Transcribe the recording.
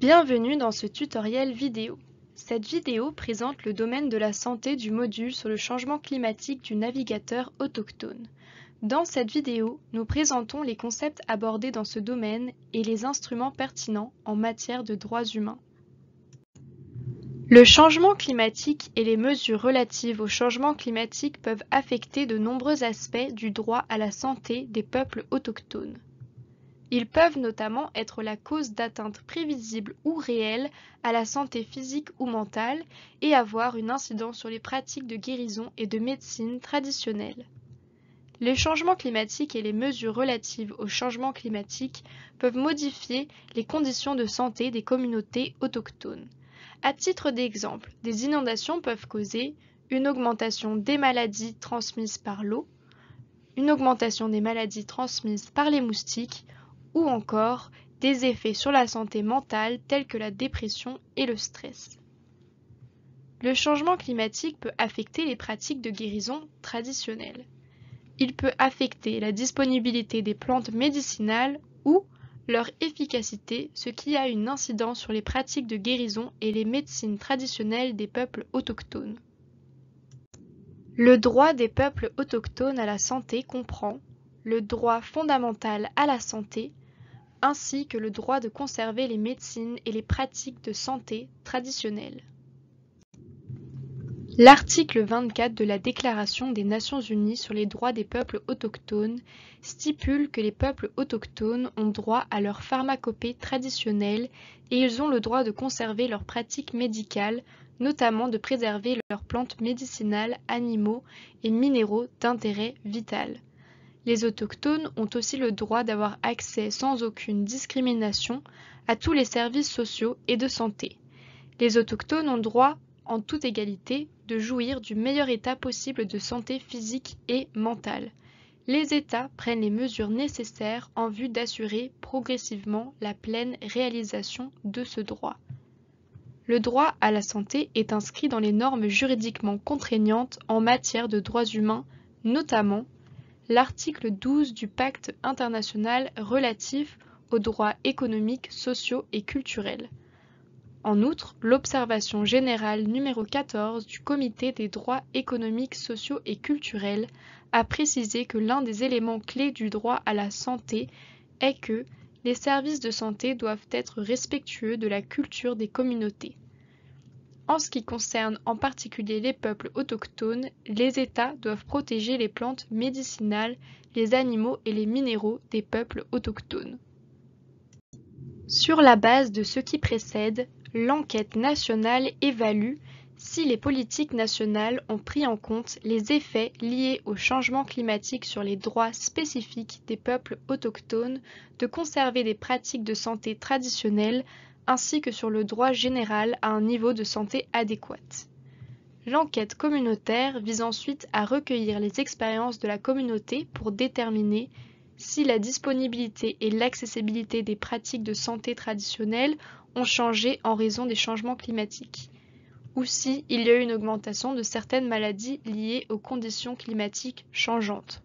Bienvenue dans ce tutoriel vidéo. Cette vidéo présente le domaine de la santé du module sur le changement climatique du navigateur autochtone. Dans cette vidéo, nous présentons les concepts abordés dans ce domaine et les instruments pertinents en matière de droits humains. Le changement climatique et les mesures relatives au changement climatique peuvent affecter de nombreux aspects du droit à la santé des peuples autochtones. Ils peuvent notamment être la cause d'atteintes prévisibles ou réelles à la santé physique ou mentale et avoir une incidence sur les pratiques de guérison et de médecine traditionnelles. Les changements climatiques et les mesures relatives au changement climatique peuvent modifier les conditions de santé des communautés autochtones. À titre d'exemple, des inondations peuvent causer une augmentation des maladies transmises par l'eau, une augmentation des maladies transmises par les moustiques, ou encore des effets sur la santé mentale tels que la dépression et le stress. Le changement climatique peut affecter les pratiques de guérison traditionnelles. Il peut affecter la disponibilité des plantes médicinales ou leur efficacité, ce qui a une incidence sur les pratiques de guérison et les médecines traditionnelles des peuples autochtones. Le droit des peuples autochtones à la santé comprend le droit fondamental à la santé, ainsi que le droit de conserver les médecines et les pratiques de santé traditionnelles. L'article 24 de la Déclaration des Nations Unies sur les droits des peuples autochtones stipule que les peuples autochtones ont droit à leur pharmacopée traditionnelle et ils ont le droit de conserver leurs pratiques médicales, notamment de préserver leurs plantes médicinales, animaux et minéraux d'intérêt vital. Les autochtones ont aussi le droit d'avoir accès sans aucune discrimination à tous les services sociaux et de santé. Les autochtones ont droit, en toute égalité, de jouir du meilleur état possible de santé physique et mentale. Les États prennent les mesures nécessaires en vue d'assurer progressivement la pleine réalisation de ce droit. Le droit à la santé est inscrit dans les normes juridiquement contraignantes en matière de droits humains, notamment l'article 12 du Pacte international relatif aux droits économiques, sociaux et culturels. En outre, l'observation générale numéro 14 du Comité des droits économiques, sociaux et culturels a précisé que l'un des éléments clés du droit à la santé est que les services de santé doivent être respectueux de la culture des communautés. En ce qui concerne en particulier les peuples autochtones, les États doivent protéger les plantes médicinales, les animaux et les minéraux des peuples autochtones. Sur la base de ce qui précède, l'enquête nationale évalue si les politiques nationales ont pris en compte les effets liés au changement climatique sur les droits spécifiques des peuples autochtones de conserver des pratiques de santé traditionnelles ainsi que sur le droit général à un niveau de santé adéquat. L'enquête communautaire vise ensuite à recueillir les expériences de la communauté pour déterminer si la disponibilité et l'accessibilité des pratiques de santé traditionnelles ont changé en raison des changements climatiques, ou si il y a eu une augmentation de certaines maladies liées aux conditions climatiques changeantes.